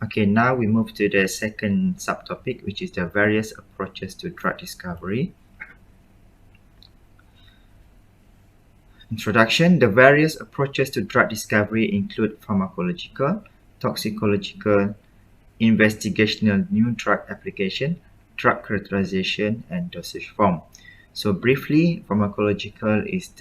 Okay, now we move to the second subtopic, which is the various approaches to drug discovery. Introduction. The various approaches to drug discovery include pharmacological, toxicological, investigational new drug application, drug characterization, and dosage form. So briefly, pharmacological is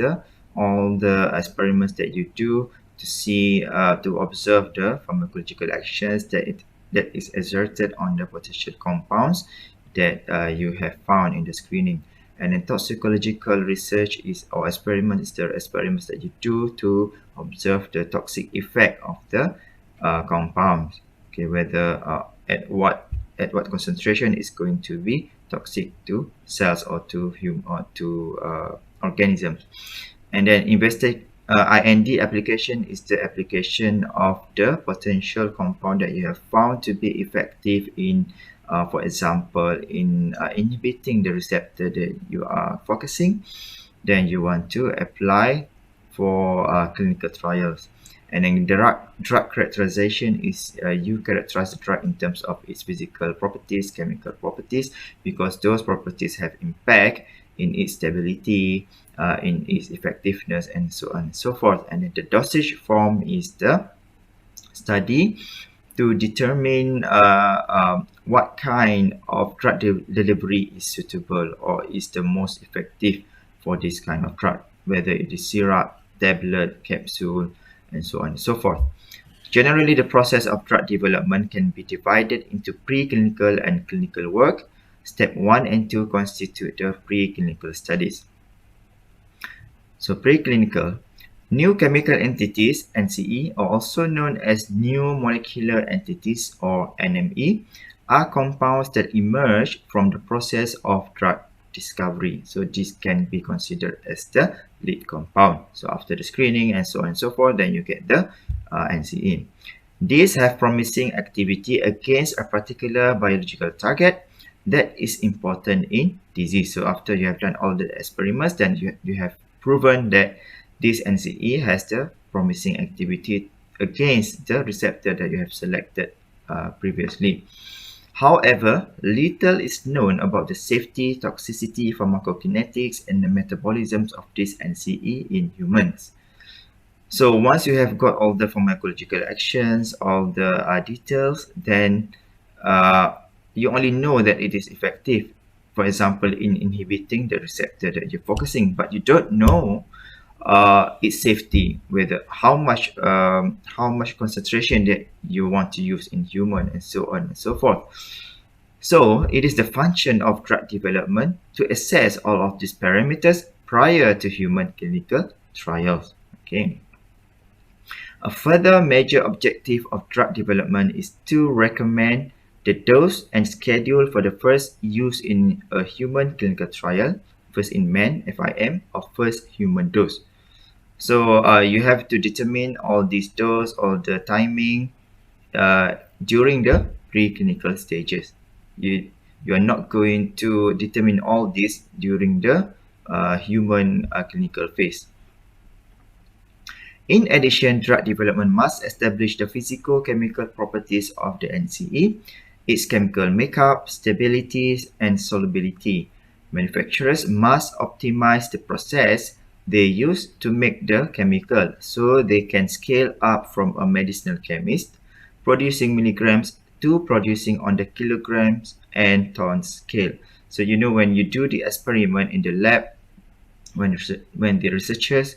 all the experiments that you do to see to observe the pharmacological actions that is exerted on the potential compounds that you have found in the screening. And then toxicological research is or experiment is the experiments that you do to observe the toxic effect of the compounds. Okay, whether at what concentration is going to be toxic to cells or to organisms. And then IND application is the application of the potential compound that you have found to be effective in, for example, in inhibiting the receptor that you are focusing. Then you want to apply for clinical trials. And then drug characterization is you characterize the drug in terms of its physical properties, chemical properties, because those properties have impact in its stability, in its effectiveness, and so on and so forth. And then the dosage form is the study to determine what kind of drug delivery is suitable or is the most effective for this kind of drug, whether it is syrup, tablet, capsule, and so on and so forth. Generally, the process of drug development can be divided into preclinical and clinical work. Step 1 and 2 constitute the preclinical studies. So preclinical, new chemical entities, NCE, or also known as new molecular entities, or NME, are compounds that emerge from the process of drug discovery. So this can be considered as the lead compound. So after the screening and so on and so forth, then you get the NCE. These have promising activity against a particular biological target that is important in disease. So after you have done all the experiments, then you have proven that this NCE has the promising activity against the receptor that you have selected previously. However, little is known about the safety, toxicity, pharmacokinetics, and the metabolisms of this NCE in humans. So once you have got all the pharmacological actions, all the details, then you only know that it is effective, for example, in inhibiting the receptor that you're focusing, but you don't know its safety, whether how much concentration that you want to use in human, and so on and so forth. So it is the function of drug development to assess all of these parameters prior to human clinical trials. Okay. A further major objective of drug development is to recommend the dose and schedule for the first use in a human clinical trial, first in man, FIM, or first human dose. So you have to determine all these dose or the timing during the preclinical stages. You are not going to determine all this during the human clinical phase. In addition, drug development must establish the physicochemical properties of the NCE, its chemical makeup, stability, and solubility. Manufacturers must optimize the process they use to make the chemical so they can scale up from a medicinal chemist producing milligrams to producing on the kilograms and tons scale. So you know, when you do the experiment in the lab, when the researchers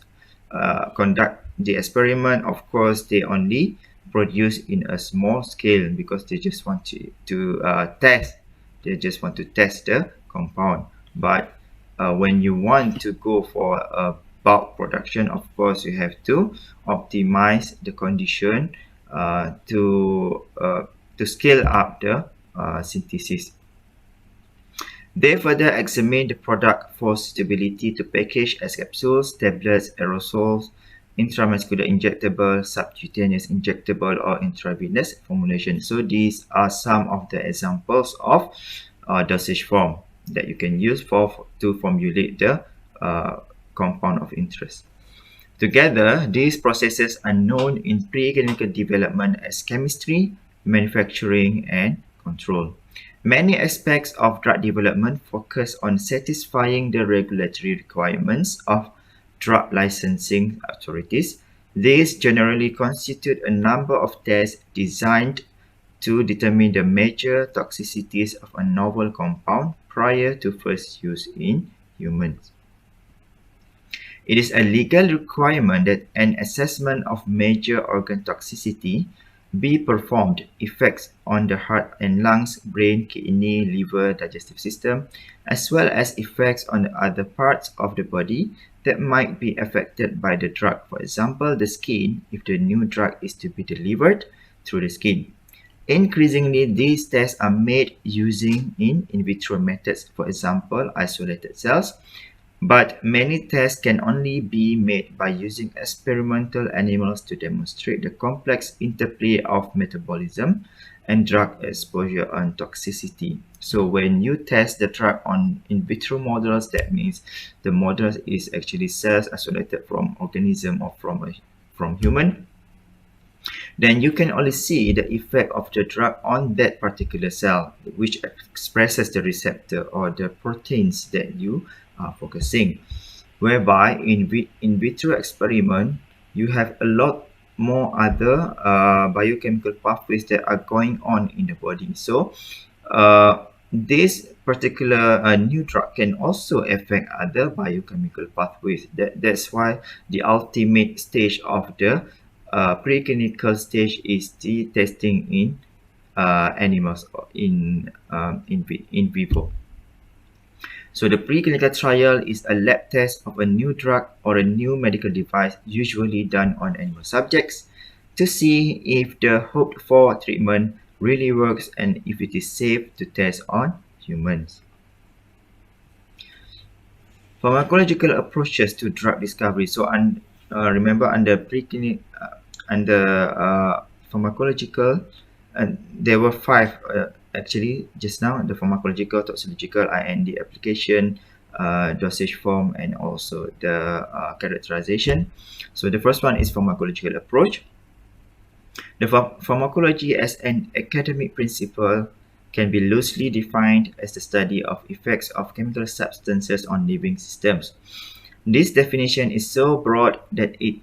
conduct the experiment, of course they only produce in a small scale because they just want to test. They just want to test the compound. But when you want to go for a bulk production, of course you have to optimize the condition to scale up the synthesis. They further examine the product for suitability to package as capsules, tablets, aerosols, intramuscular injectable, subcutaneous injectable, or intravenous formulation. So these are some of the examples of dosage form that you can use to formulate the compound of interest. Together, these processes are known in preclinical development as chemistry, manufacturing, and control. Many aspects of drug development focus on satisfying the regulatory requirements of drug licensing authorities. These generally constitute a number of tests designed to determine the major toxicities of a novel compound prior to first use in humans. It is a legal requirement that an assessment of major organ toxicity be performed. Effects on the heart and lungs, brain, kidney, liver, digestive system, as well as effects on the other parts of the body that might be affected by the drug. For example, the skin, if the new drug is to be delivered through the skin. Increasingly, these tests are made using in vitro methods, for example, isolated cells, but many tests can only be made by using experimental animals to demonstrate the complex interplay of metabolism and drug exposure and toxicity. So when you test the drug on in vitro models, that means the model is actually cells isolated from organism or from human. Then you can only see the effect of the drug on that particular cell, which expresses the receptor or the proteins that you are focusing. Whereby in vitro experiment, you have a lot more other biochemical pathways that are going on in the body. So this particular new drug can also affect other biochemical pathways. That's why the ultimate stage of the preclinical stage is the testing in animals or in vivo. So the preclinical trial is a lab test of a new drug or a new medical device, usually done on animal subjects, to see if the hoped for treatment really works and if it is safe to test on humans. Pharmacological approaches to drug discovery. So remember under pharmacological, there were five actually just now: the pharmacological, toxicological, IND application, dosage form, and also the characterization. So the first one is pharmacological approach. The pharmacology as an academic principle can be loosely defined as the study of effects of chemical substances on living systems. This definition is so broad that it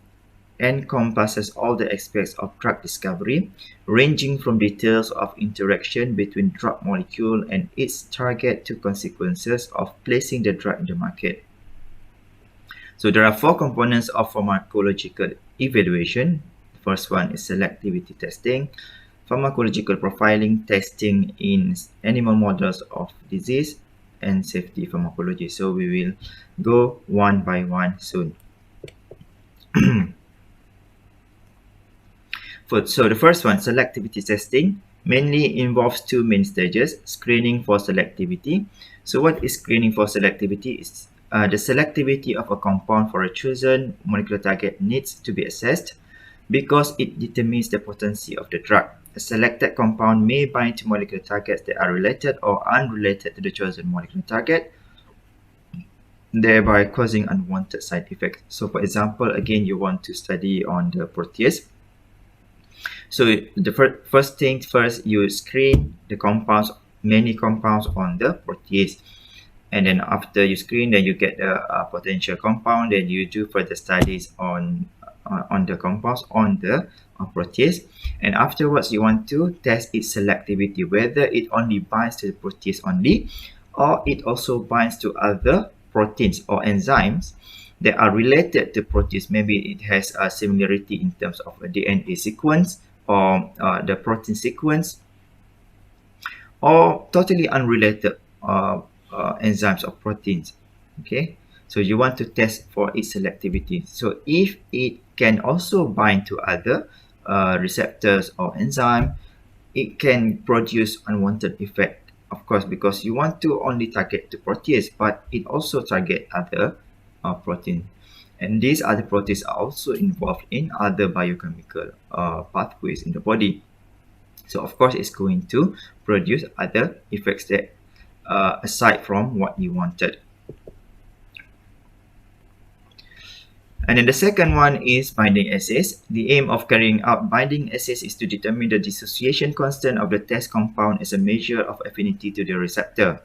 encompasses all the aspects of drug discovery, ranging from details of interaction between drug molecule and its target to consequences of placing the drug in the market. So there are four components of pharmacological evaluation. The first one is selectivity testing, pharmacological profiling, testing in animal models of disease, and safety pharmacology. So we will go one by one soon. So the first one, selectivity testing, mainly involves two main stages: screening for selectivity. So what is screening for selectivity? Is the selectivity of a compound for a chosen molecular target needs to be assessed because it determines the potency of the drug. A selected compound may bind to molecular targets that are related or unrelated to the chosen molecular target, thereby causing unwanted side effects. So for example, again, you want to study on the protease. So the first thing first, you screen the compounds, many compounds on the protease. And then after you screen, then you get the potential compound, then you do further studies on the compounds on the protease. And afterwards, you want to test its selectivity, whether it only binds to the protease only, or it also binds to other proteins or enzymes that are related to protease. Maybe it has a similarity in terms of a DNA sequence or the protein sequence, or totally unrelated enzymes or proteins. Okay, so you want to test for its selectivity. So if it can also bind to other receptors or enzyme, it can produce unwanted effect, of course, because you want to only target the protease, but it also target other protein. And these other proteins are also involved in other biochemical pathways in the body. So of course, it's going to produce other effects that aside from what you wanted. And then the second one is binding assays. The aim of carrying out binding assays is to determine the dissociation constant of the test compound as a measure of affinity to the receptor.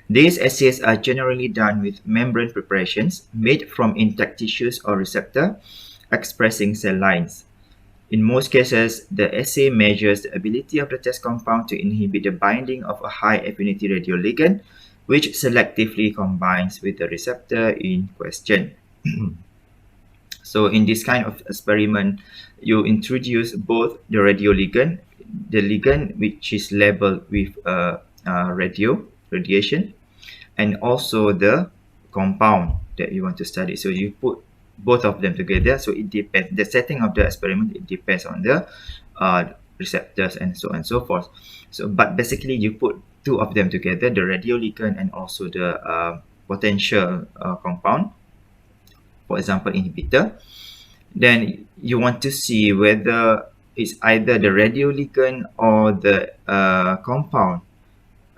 These assays are generally done with membrane preparations made from intact tissues or receptor expressing cell lines. In most cases, the assay measures the ability of the test compound to inhibit the binding of a high-affinity radioligand, which selectively combines with the receptor in question. So in this kind of experiment, you introduce both the radioligand, the ligand which is labeled with radiation, and also the compound that you want to study. So you put both of them together. So it depends. The setting of the experiment, it depends on the receptors and so on and so forth. So, but basically you put two of them together, the radioligand and also the potential compound, for example, inhibitor. Then you want to see whether it's either the radioligand or the compound,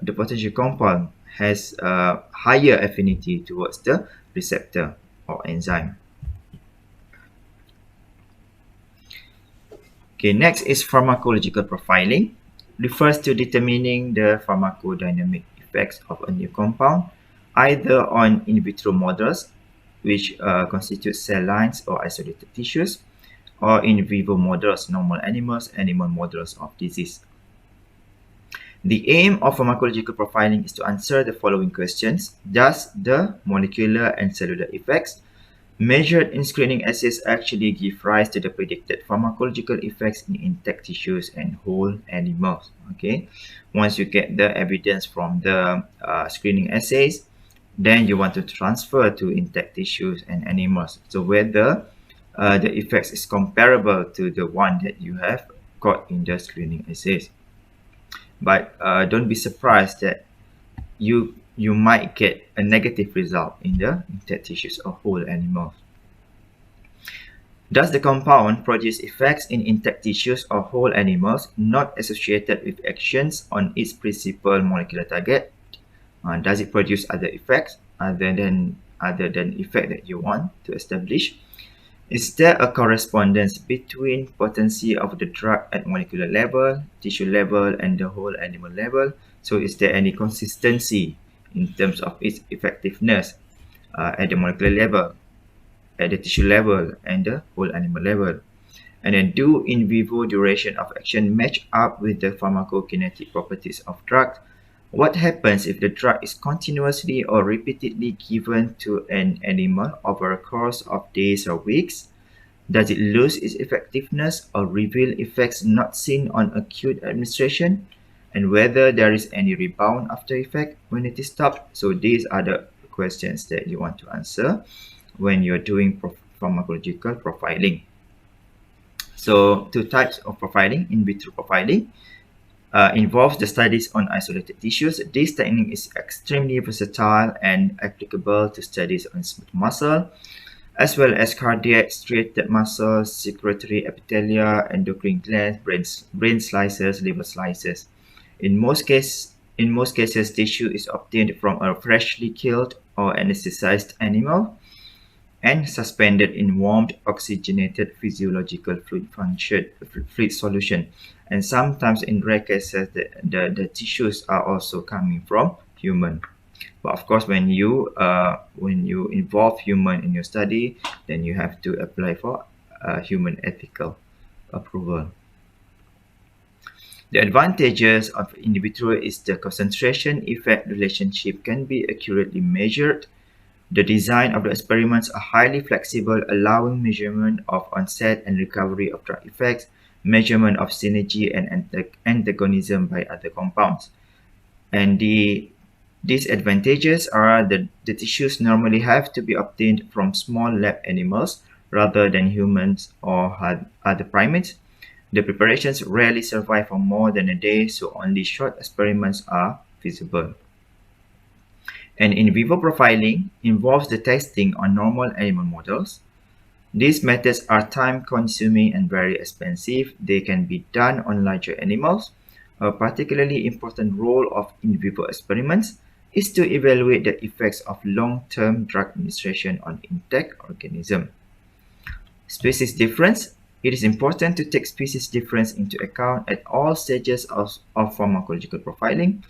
the potential compound has a higher affinity towards the receptor or enzyme. Okay, next is pharmacological profiling. Refers to determining the pharmacodynamic effects of a new compound, either on in vitro models, which constitute cell lines or isolated tissues, or in vivo models, normal animals, animal models of disease. The aim of pharmacological profiling is to answer the following questions. Does the molecular and cellular effects measured in screening assays actually give rise to the predicted pharmacological effects in intact tissues and whole animals? Okay, once you get the evidence from the screening assays, then you want to transfer to intact tissues and animals. So whether the effects is comparable to the one that you have got in the screening assays. But don't be surprised that you might get a negative result in the intact tissues of whole animals. Does the compound produce effects in intact tissues or whole animals not associated with actions on its principal molecular target? Does it produce other effects other than effect that you want to establish? Is there a correspondence between potency of the drug at molecular level, tissue level, and the whole animal level? So is there any consistency in terms of its effectiveness at the molecular level, at the tissue level, and the whole animal level? And then do in vivo duration of action match up with the pharmacokinetic properties of drugs? What happens if the drug is continuously or repeatedly given to an animal over a course of days or weeks? Does it lose its effectiveness or reveal effects not seen on acute administration? And whether there is any rebound after effect when it is stopped? So these are the questions that you want to answer when you're doing pharmacological profiling. So two types of profiling: in vitro profiling involves the studies on isolated tissues. This technique is extremely versatile and applicable to studies on smooth muscle, as well as cardiac, striated muscles, secretory epithelia, endocrine glands, brain slices, liver slices. In most cases, tissue is obtained from a freshly killed or anesthetized animal and suspended in warmed, oxygenated physiological fluid solution. And sometimes, in rare cases, the tissues are also coming from human. But of course, when you involve human in your study, then you have to apply for human ethical approval. The advantages of in vitro is the concentration effect relationship can be accurately measured. The design of the experiments are highly flexible, allowing measurement of onset and recovery of drug effects, measurement of synergy and antagonism by other compounds. And the disadvantages are that the tissues normally have to be obtained from small lab animals rather than humans or other primates. The preparations rarely survive for more than a day, so only short experiments are feasible. And in vivo profiling involves the testing on normal animal models. These methods are time-consuming and very expensive. They can be done on larger animals. A particularly important role of in vivo experiments is to evaluate the effects of long-term drug administration on intact organism. Species difference. It is important to take species difference into account at all stages of pharmacological profiling.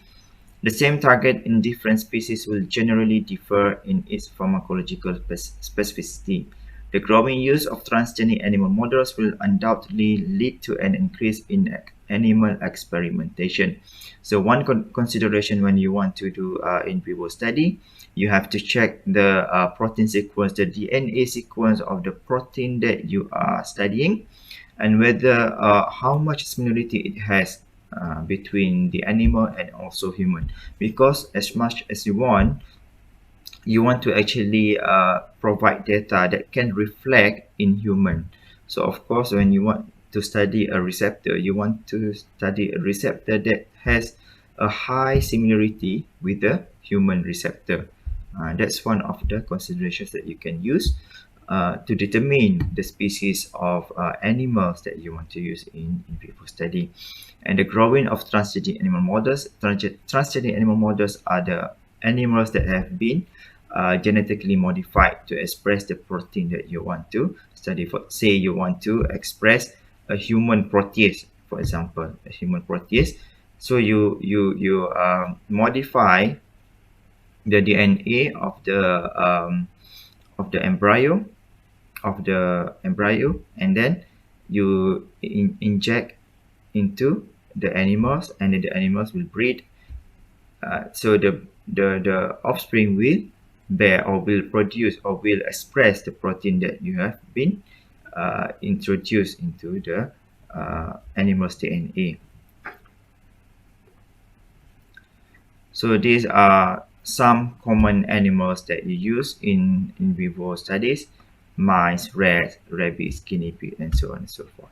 The same target in different species will generally differ in its pharmacological specificity. The growing use of transgenic animal models will undoubtedly lead to an increase in animal experimentation. So one consideration when you want to do in vivo study, you have to check the protein sequence, the DNA sequence of the protein that you are studying, and whether how much similarity it has between the animal and also human. Because as much as you want to actually provide data that can reflect in human. So of course, when you want to study a receptor, you want to study a receptor that has a high similarity with the human receptor. That's one of the considerations that you can use to determine the species of animals that you want to use in vivo study. And the growing of transgenic animal models. Transgenic animal models are the animals that have been genetically modified to express the protein that you want to study. For say you want to express a human protease, for example, a human protease. So you modify the DNA of the embryo, and then you inject into the animals, and then the animals will breed. So the offspring will bear or will produce or will express the protein that you have been introduced into the animal's DNA. So these are some common animals that you use in vivo studies: mice, rats, rabbits, guinea pig, and so on and so forth.